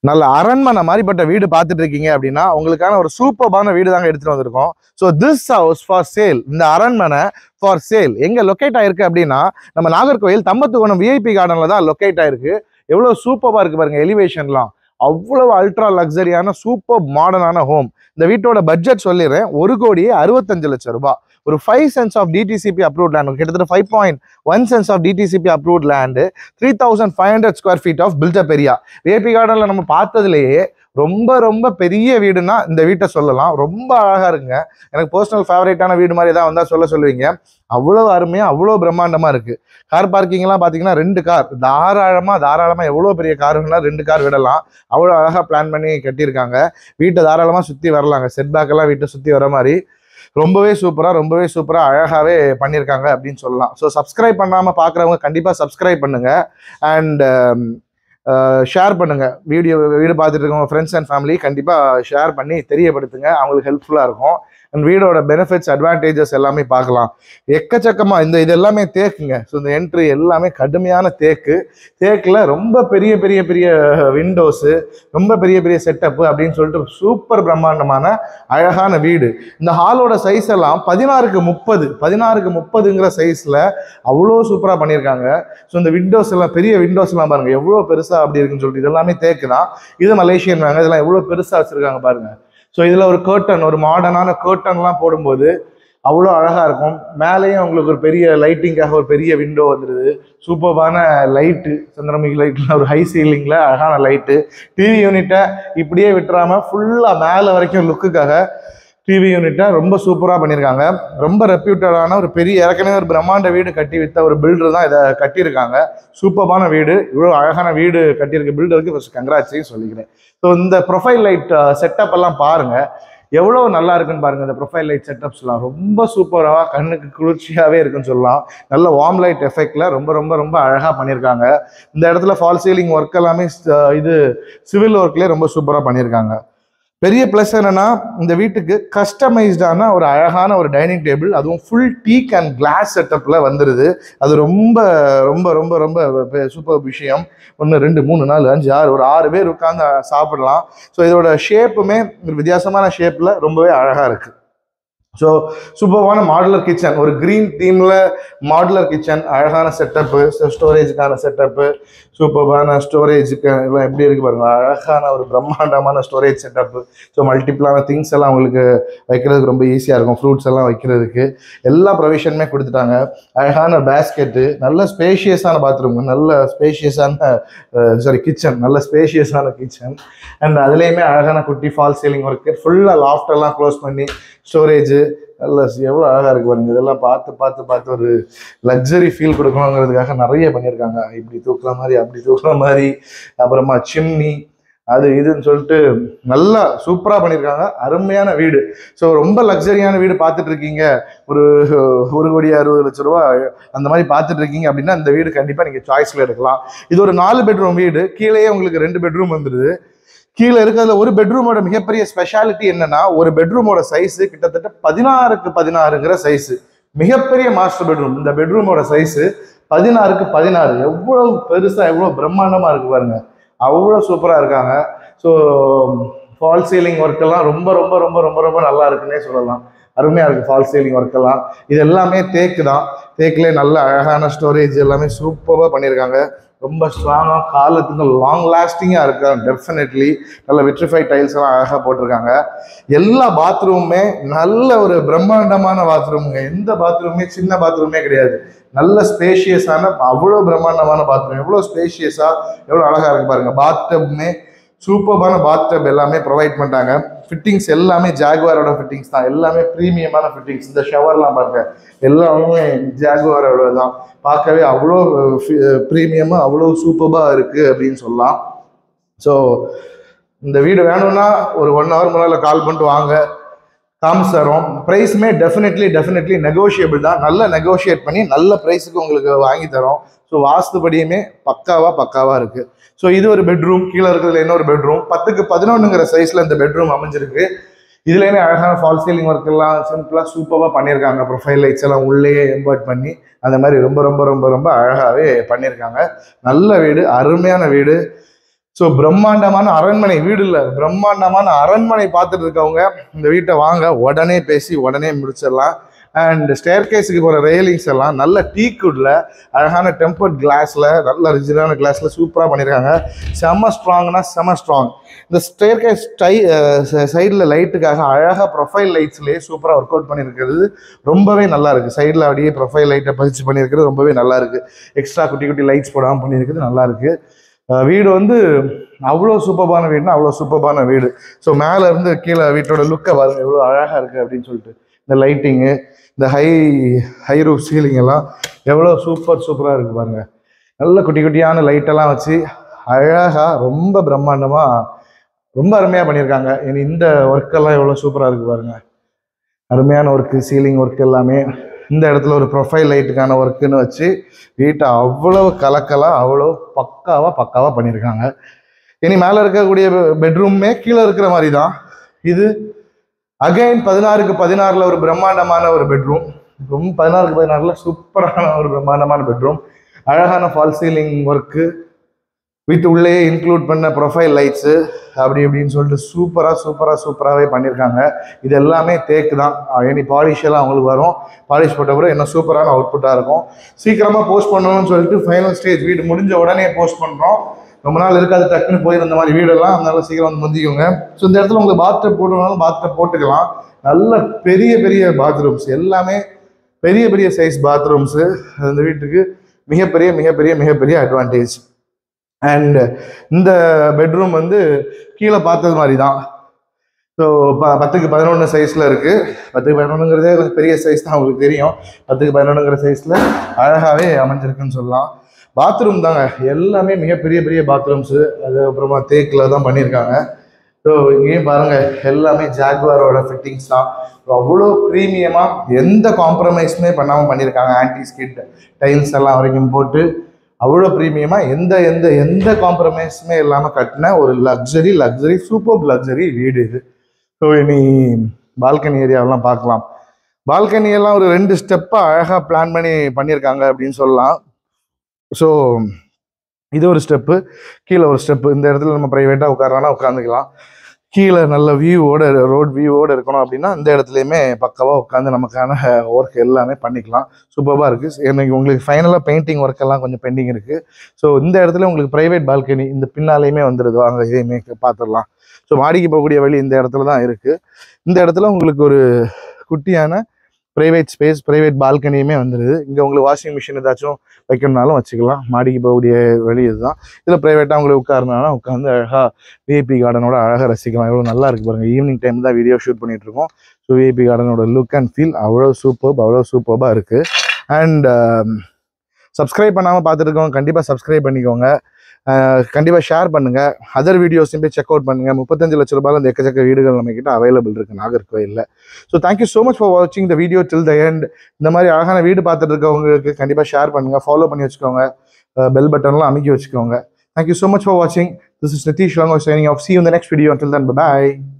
நல்ல அரண்மனை மாதிரிப்பட்ட வீடு பார்த்துட்டு இருக்கீங்க அப்படின்னா உங்களுக்கான ஒரு சூப்பர்பான வீடு தாங்க எடுத்துட்டு வந்திருக்கோம். So this house for sale, இந்த அரண்மனை ஃபார் சேல் எங்க லொக்கேட் ஆயிருக்கு அப்படின்னா நம்ம நாகர்கோவில் தம்பத்துக்குணம் விஐபி கார்டன்ல தான் லொக்கேட் ஆயிருக்கு. எவ்வளவு சூப்பரா இருக்கு பாருங்க, எலிவேஷன்லாம் அவ்வளவு அல்ட்ரா லக்ஸரியான சூப்பர் மாடர்னான ஹோம். இந்த வீட்டோட பட்ஜெட் சொல்லிடுறேன், 1,65,00,000 ரூபாய். ஒரு 5 cents of DTCP approved land, கிட்டத்தட்ட 5.1 cents of DTCP approved land, 3,500 square feet of built up area. VIP கார்டன்ல நம்ம பார்த்ததுலேயே ரொம்ப ரொம்ப பெரிய வீடுனா இந்த வீட்டை சொல்லலாம். ரொம்ப அழகா இருக்குங்க. எனக்கு பர்சனல் ஃபேவரேட்டான வீடு மாதிரி தான் வந்தால் சொல்லுவீங்க. அவ்வளோ அருமையாக அவ்வளோ பிரம்மாண்டமாக இருக்குது. கார் பார்க்கிங்லாம் பார்த்தீங்கன்னா 2 கார் தாராளமாக எவ்வளோ பெரிய காருன்னா 2 கார் விடலாம். அவ்வளோ அழகாக பிளான் பண்ணி கட்டியிருக்காங்க. வீட்டை தாராளமாக சுற்றி வரலாங்க. செட்பேக்கெல்லாம் வீட்டை சுற்றி வர மாதிரி ரொம்பவே சூப்பராக அழகாகவே பண்ணியிருக்காங்க அப்படின்னு சொல்லலாம். ஸோ சப்ஸ்கிரைப் பண்ணாமல் பார்க்குறவங்க கண்டிப்பாக சப்ஸ்கிரைப் பண்ணுங்கள் அண்ட் ஷேர் பண்ணுங்கள். வீடு பார்த்துட்டு இருக்கவங்க ஃப்ரெண்ட்ஸ் அண்ட் ஃபேமிலி கண்டிப்பாக ஷேர் பண்ணி தெரியப்படுத்துங்க, அவங்களுக்கு ஹெல்ப்ஃபுல்லாக இருக்கும். அண்ட் வீடோட பெனிஃபிட்ஸ் அட்வான்டேஜஸ் எல்லாமே பார்க்கலாம். எக்கச்சக்கமாக இது எல்லாமே தேக்குங்க. ஸோ இந்த என்ட்ரி எல்லாமே கடுமையான தேக்கில் ரொம்ப பெரிய விண்டோஸு, ரொம்ப பெரிய செட்டப்பு அப்படின்னு சொல்லிட்டு சூப்பர் பிரம்மாண்டமான அழகான வீடு. இந்த ஹாலோட சைஸ் எல்லாம் 16x30ங்கிற சைஸில் அவ்வளோ சூப்பராக பண்ணியிருக்காங்க. ஸோ இந்த விண்டோஸ் எல்லாம் பெரிய விண்டோஸ் எல்லாம் பாருங்கள் எவ்வளோ பெருசாக அப்படி இருக்குன்னு சொல்லிட்டு இதெல்லாமே தேக்கு தான். இது மலேசியன் வாங்க, இதெல்லாம் எவ்வளோ பெருசாக வச்சுருக்காங்க பாருங்கள். ஸோ இதில் ஒரு கர்டன், ஒரு மாடர்னான கர்டன்லாம் போடும்போது அவ்வளோ அழகாக இருக்கும். மேலேயும் உங்களுக்கு ஒரு பெரிய லைட்டிங்காக ஒரு பெரிய விண்டோ வந்துடுது. சூப்பர்பான லைட்டு, சந்திரமுகி லைட்லாம் ஒரு ஹை சீலிங்கில் அழகான லைட்டு. டிவி யூனிட்டை இப்படியே விட்டுறாமல் ஃபுல்லாக மேலே வரைக்கும் லுக்குக்காக டிவி யூனிட்டை ரொம்ப சூப்பராக பண்ணியிருக்காங்க. ரொம்ப ரெப்யூட்டடான ஒரு ஏற்கனவே ஒரு பிரம்மாண்ட வீடு கட்டி வித்த ஒரு பில்டர் தான் இதை கட்டியிருக்காங்க. சூப்பரான வீடு, இவ்வளோ அழகான வீடு கட்டியிருக்க பில்டருக்கு ஃபர்ஸ்ட் கங்க்ராட்ஸையும் சொல்லிக்கிறேன். ஸோ இந்த ப்ரொஃபைல் லைட் செட்டப் எல்லாம் பாருங்கள் எவ்வளோ நல்லா இருக்குன்னு பாருங்கள். இந்த ப்ரொஃபைல் லைட் செட்டப்ஸ்லாம் ரொம்ப சூப்பராக கண்ணுக்கு குளிர்ச்சியாகவே இருக்குன்னு சொல்லலாம். நல்ல வார்ம் லைட் எஃபெக்டில் ரொம்ப அழகாக பண்ணியிருக்காங்க. இந்த இடத்துல ஃபால் சீலிங் ஒர்க் எல்லாமே சிவில் ஒர்க்லேயே ரொம்ப சூப்பராக பண்ணியிருக்காங்க. பெரிய ப்ளஸ் என்னன்னா இந்த வீட்டுக்கு கஸ்டமைஸ்டான ஒரு அழகான ஒரு டைனிங் டேபிள், அதுவும் ஃபுல் டீக் அண்ட் கிளாஸ் செட்டப்ல வந்துடுது. அது ரொம்ப சூப்பர் விஷயம். 1 2 3 4 5 6 ஒரு 6 பேர் உட்காந்து சாப்பிடலாம். ஸோ இதோட ஷேப்புமே வித்தியாசமான ஷேப்ல ரொம்பவே அழகா இருக்கு. ஸோ சூப்பர்வான மாடுலர் கிச்சன், ஒரு கிரீன் தீமில் மாடுலர் கிச்சன், அழகான செட்டப்பு, ஸ்டோரேஜுக்கான செட்டப்பு, சூப்பர்வான ஸ்டோரேஜுக்கு எல்லாம் எப்படி இருக்கு பாருங்க, அழகான ஒரு பிரம்மாண்டமான ஸ்டோரேஜ் செட்டப்பு. ஸோ மல்டிபிளான திங்ஸ் எல்லாம் உங்களுக்கு வைக்கிறதுக்கு ரொம்ப ஈஸியாக இருக்கும். ஃப்ரூட்ஸ் எல்லாம் வைக்கிறதுக்கு எல்லா ப்ரொவிஷனுமே கொடுத்துட்டாங்க. அழகான பேஸ்கெட்டு, நல்ல ஸ்பேஷியஸான பாத்ரூம், நல்ல ஸ்பேஷியஸான கிச்சன், நல்ல ஸ்பேஷியஸான கிச்சன். அண்ட் அதுலேயுமே அழகான குட்டி ஃபால் சீலிங் ஒர்க்கு, ஃபுல்லாக லாஃப்டெல்லாம் க்ளோஸ் பண்ணி ஸ்டோரேஜு நல்ல எவ்வளோ அழகாக இருக்கு பாருங்க. இதெல்லாம் பார்த்து ஒரு லக்ஸரி ஃபீல் கொடுக்கணுங்கிறதுக்காக நிறைய பண்ணியிருக்காங்க. இப்படி தூக்குற மாதிரி அப்படி தூக்குற மாதிரி, அப்புறமா சிம்னி அது இதுன்னு சொல்லிட்டு நல்லா சூப்பராக பண்ணியிருக்காங்க. அருமையான வீடு. ஸோ ரொம்ப லக்ஸரியான வீடு பார்த்துட்டு இருக்கீங்க, ஒரு 1,60,00,000 ரூபா அந்த மாதிரி பார்த்துட்டு இருக்கீங்க அப்படின்னா இந்த வீடு கண்டிப்பாக நீங்கள் சாய்ஸில் எடுக்கலாம். இது ஒரு 4 பெட்ரூம் வீடு. கீழேயே உங்களுக்கு 2 பெட்ரூம் வந்துடுது. கீழே இருக்கிறதுல ஒரு பெட்ரூமோட மிகப்பெரிய ஸ்பெஷாலிட்டி என்னன்னா, ஒரு பெட்ரூமோட சைஸு கிட்டத்தட்ட 16x16ங்கிற சைஸு. மிகப்பெரிய மாஸ்டர் பெட்ரூம். இந்த பெட்ரூமோட சைஸு 16x16. எவ்வளவு பெருசா எவ்வளோ பிரம்மாண்டமா இருக்கு பாருங்க, அவ்வளோ சூப்பராக இருக்காங்க. ஸோ ஃபால் சீலிங் ஒர்க்கெல்லாம் ரொம்ப நல்லா இருக்குன்னே சொல்லலாம். அருமையாக இருக்குது ஃபால் சீலிங் ஒர்க்கெல்லாம். இது எல்லாமே தேக்கு தான். தேக்கிலே நல்ல அழகான ஸ்டோரேஜ் எல்லாமே சூப்பராக பண்ணியிருக்காங்க. ரொம்ப ஸ்ட்ராங்காக காலத்துக்கு லாங் லாஸ்டிங்காக இருக்காங்க. டெஃபினெட்லி நல்ல விட்ரிஃபைட் டைல்ஸ் எல்லாம் அழகாக போட்டிருக்காங்க. எல்லா பாத்ரூமுமே நல்ல ஒரு பிரம்மாண்டமான பாத்ரூமுங்க. எந்த பாத்ரூமே சின்ன பாத்ரூமே கிடையாது. நல்ல ஸ்பேஷியஸான அவ்வளோ பிரம்மாண்டமான பாத்ரூம். எவ்வளோ ஸ்பேஷியஸாக எவ்வளோ அழகாக இருக்கு பாருங்க. பாத்டப்மே சூப்பரான பாத்டப் எல்லாமே ப்ரொவைட் பண்ணிட்டாங்க. ஃபிட்டிங்ஸ் எல்லாமே ஜாகுவாரோட ஃபிட்டிங்ஸ் தான். எல்லாமே ப்ரீமியமான ஃபிட்டிங்ஸ். இந்த ஷவர்லாம் பாருங்க எல்லாமே ஜாகுவாரோட தான். பார்க்கவே அவ்வளோ ப்ரீமியமாக அவ்வளோ சூப்பராக இருக்குது அப்படின்னு சொல்லலாம். ஸோ இந்த வீடு வேணும்னா ஒரு 1 hour முன்னால கால் பண்ணிட்டு வாங்க, காமிச்சு தரோம். ப்ரைஸுமே டெஃபினெட்லி நெகோஷியபிள் தான். நல்ல நெகோஷியேட் பண்ணி நல்ல ப்ரைஸுக்கு உங்களுக்கு வாங்கி தரோம். ஸோ வாஸ்துபடியுமே பக்காவாக இருக்குது. ஸோ இது ஒரு பெட்ரூம். கீழே இருக்கிறதுல இன்னொரு பெட்ரூம். 10x11ங்கிற சைஸில் இந்த பெட்ரூம் அமைஞ்சிருக்கு. இதுலேயுமே அழகான ஃபால் சீலிங் ஒர்க் எல்லாம் சிம்பிளாக சூப்பராக பண்ணியிருக்காங்க. ப்ரொஃபைல் லைட்ஸ் எல்லாம் உள்ளேயே எம்பர்ட் பண்ணி அந்த மாதிரி ரொம்ப அழகாகவே பண்ணியிருக்காங்க. நல்ல வீடு, அருமையான வீடு. ஸோ பிரம்மாண்டமான அரண்மனை வீடு இல்லை, பிரம்மாண்டமான அரண்மனை பார்த்துட்டு இருக்கவங்க இந்த வீட்டை வாங்க, உடனே பேசி உடனே முடிச்சிடலாம். அண்ட் ஸ்டேர் கேஸுக்கு போகிற ரெயிலிங்ஸ் எல்லாம் நல்ல டீக்குட்ல அழகான டெம்பர்ட் கிளாஸில், நல்ல ரிஜிடான கிளாஸில் சூப்பராக பண்ணியிருக்காங்க. செம ஸ்ட்ராங்னா செம ஸ்ட்ராங். இந்த ஸ்டேர் கேஸ் சைடில் லைட்டுக்காக அழகாக ப்ரொஃபைல் லைட்ஸ்லேயே சூப்பராக ஒர்க் அவுட் பண்ணியிருக்கிறது ரொம்பவே நல்லா இருக்குது. சைடில் அப்படியே ப்ரொஃபைல் லைட்டை பதிச்சு பண்ணியிருக்கிறது ரொம்பவே நல்லா இருக்குது. எக்ஸ்ட்ரா குட்டி குட்டி லைட்ஸ் போடாமல் பண்ணியிருக்கிறது நல்லா இருக்குது. வீடு வந்து அவ்வளோ சூப்பரான வீடுனா அவ்வளோ சூப்பரான வீடு. ஸோ மேலே இருந்து கீழே வீட்டோட லுக்கை பாருங்க எவ்வளோ அழகாக இருக்குது அப்படின்னு சொல்லிட்டு. இந்த லைட்டிங்கு, இந்த ஹை ரூஃப் சீலிங் எல்லாம் எவ்வளோ சூப்பராக இருக்குது பாருங்கள். நல்ல குட்டி குட்டியான லைட்டெல்லாம் வச்சு அழகாக ரொம்ப பிரம்மாண்டமாக ரொம்ப அருமையாக பண்ணியிருக்காங்க. இனி இந்த ஒர்க்கெல்லாம் எவ்வளோ சூப்பராக இருக்குது பாருங்கள். அருமையான ஒர்க்கு, சீலிங் ஒர்க் எல்லாமே. இந்த இடத்துல ஒரு ப்ரொஃபைல் லைட்டுக்கான ஒர்க்குன்னு வச்சு வீட்டை அவ்வளவு கலக்கலாக அவ்வளோ பக்காவாக பண்ணியிருக்காங்க. இனி மேலே இருக்கக்கூடிய பெட்ரூமே கீழே இருக்கிற மாதிரி தான். இது அகைன் 16க்கு 16 ஒரு பிரம்மாண்டமான ஒரு பெட்ரூம். 16க்கு 16 சூப்பரான ஒரு பிரம்மாண்டமான பெட்ரூம். அழகான ஃபால் சீலிங் ஒர்க்கு, வீட்டு உள்ளே இன்க்ளூட் பண்ண ப்ரொஃபைல் லைட்ஸு அப்படி இப்படின்னு சொல்லிட்டு சூப்பராகவே பண்ணியிருக்காங்க. இது எல்லாமே தேக்கு தான். இனி பாலிஷ் எல்லாம் அவங்களுக்கு வரும். பாலிஷ் போட்ட பிறகு என்ன சூப்பரான அவுட்புட்டாக இருக்கும். சீக்கிரமாக போஸ்ட் பண்ணணும்னு சொல்லிட்டு ஃபைனல் ஸ்டேஜ் வீடு முடிஞ்ச உடனே போஸ்ட் பண்ணுறோம். ரொம்ப நாள் இருக்காது, டக்குன்னு போயிருந்த மாதிரி வீடெல்லாம், அதனால சீக்கிரம் வந்து முந்திக்கோங்க. ஸோ இந்த இடத்துல உங்களுக்கு பாத்டப் போட்டுனாலும் பாத்டப் போட்டுக்கலாம். நல்ல பெரிய பாத்ரூம்ஸ், எல்லாமே பெரிய சைஸ் பாத்ரூம்ஸு. அந்த வீட்டுக்கு மிகப்பெரிய அட்வான்டேஜ். அண்ட் இந்த பெட்ரூம் வந்து கீழே பார்த்தது மாதிரி தான். ஸோ 10க்கு 11 சைஸில் இருக்குது. 10க்கு 11ங்கிறதே கொஞ்சம் பெரிய சைஸ் தான், உங்களுக்கு தெரியும். 10க்கு 11ங்கிற சைஸில் அழகாகவே அமைஞ்சிருக்குன்னு சொல்லலாம். பாத்ரூம் தாங்க, எல்லாமே மிகப்பெரிய பாத்ரூம்ஸு. அது அப்புறமா தேக்கில் தான் பண்ணியிருக்காங்க. ஸோ இங்கேயும் பாருங்கள், எல்லாமே ஜாக்வாரோட ஃபிட்டிங்ஸ் தான். அவ்வளோ ப்ரீமியமாக எந்த காம்ப்ரமைஸுமே பண்ணாமல் பண்ணியிருக்காங்க. ஆன்டி ஸ்கிட் டைல்ஸ் எல்லாம் வரைக்கும் போட்டு அவ்வளோ ப்ரீமியமாக எந்த காம்ப்ரமைஸுமே இல்லாமல் கட்டின ஒரு சூப்பர் லக்ஸரி வீடு இது. ஸோ இனி பால்கனி ஏரியாவெல்லாம் பார்க்கலாம். பால்கனியெல்லாம் ஒரு 2 ஸ்டெப்பாக அழகாக பிளான் பண்ணியிருக்காங்க அப்படின்னு சொல்லலாம். ஸோ இது ஒரு ஸ்டெப்பு, கீழே ஒரு ஸ்டெப்பு. இந்த இடத்துல நம்ம ப்ரைவேட்டாக உட்காந்துக்கலாம். கீழே நல்ல ரோட் வியூவோடு இருக்கணும் அப்படின்னா இந்த இடத்துலையுமே பக்காவாக உட்காந்து நமக்கான ஒர்க் எல்லாமே பண்ணிக்கலாம். சூப்பராக இருக்குது. எனக்கு உங்களுக்கு ஃபைனலாக பெயிண்டிங் ஒர்க் எல்லாம் கொஞ்சம் பெண்டிங் இருக்குது. ஸோ இந்த இடத்துல உங்களுக்கு ப்ரைவேட் பால்கனி இந்த பின்னாலேயுமே வந்துடுது. வாங்க இதையுமே பார்த்துடலாம். ஸோ மாடிக்கு போகக்கூடிய வழி இந்த இடத்துல தான் இருக்குது. இந்த இடத்துல உங்களுக்கு ஒரு குட்டியான ப்ரைவேட் ஸ்பேஸ், ப்ரைவேட் பால்கனியுமே வந்துடுது. இங்கே உங்களுக்கு வாஷிங் மிஷின் ஏதாச்சும் வைக்கணும்னாலும் வச்சுக்கலாம். மாடிக்கு போகக்கூடிய வழி இதுதான். இதில் ப்ரைவேட்டாக உங்களுக்கு உட்கார்னாலும் உட்காந்து அழகாக விஐபி கார்டனோட அழகாக ரசிக்கலாம். எவ்வளோ நல்லா இருக்குது பாருங்கள். ஈவினிங் டைம் தான் வீடியோ ஷூட் பண்ணிகிட்ருக்கோம். ஸோ விஐபி கார்டனோட லுக் அண்ட் ஃபீல் அவ்வளோ சூப்பராக இருக்குது. அண்ட் சப்ஸ்கிரைப் பண்ணாமல் பார்த்துட்டு இருக்கவங்க கண்டிப்பாக சப்ஸ்கிரைப் பண்ணிக்கோங்க. கண்டிப்பாக ஷேர் பண்ணுங்கள். அதர் வீடியோஸையும் போய் செக் அவுட் பண்ணுங்கள். 35 லட்ச ரூபாயில் அந்த எக்கச்சக்க வீடுகள் நம்மக்கிட்ட அவைலபிள் இருக்குது நாகர்கோயிலில். So thank you so much for வாட்சிங் the video till the end. இந்த மாதிரி அழகான வீடு பார்த்துட்டு இருக்கவங்களுக்கு கண்டிப்பாக ஷேர் பண்ணுங்கள், ஃபாலோ பண்ணி வச்சுக்கோங்க, பெல் பட்டன்லாம் அமைக்கி வச்சுக்கோங்க. தேங்க்யூ ஸோ மச் ஃபார் வாட்சிங். This is Nitish Lango signing off. See you in the next video. Until then, bye-bye.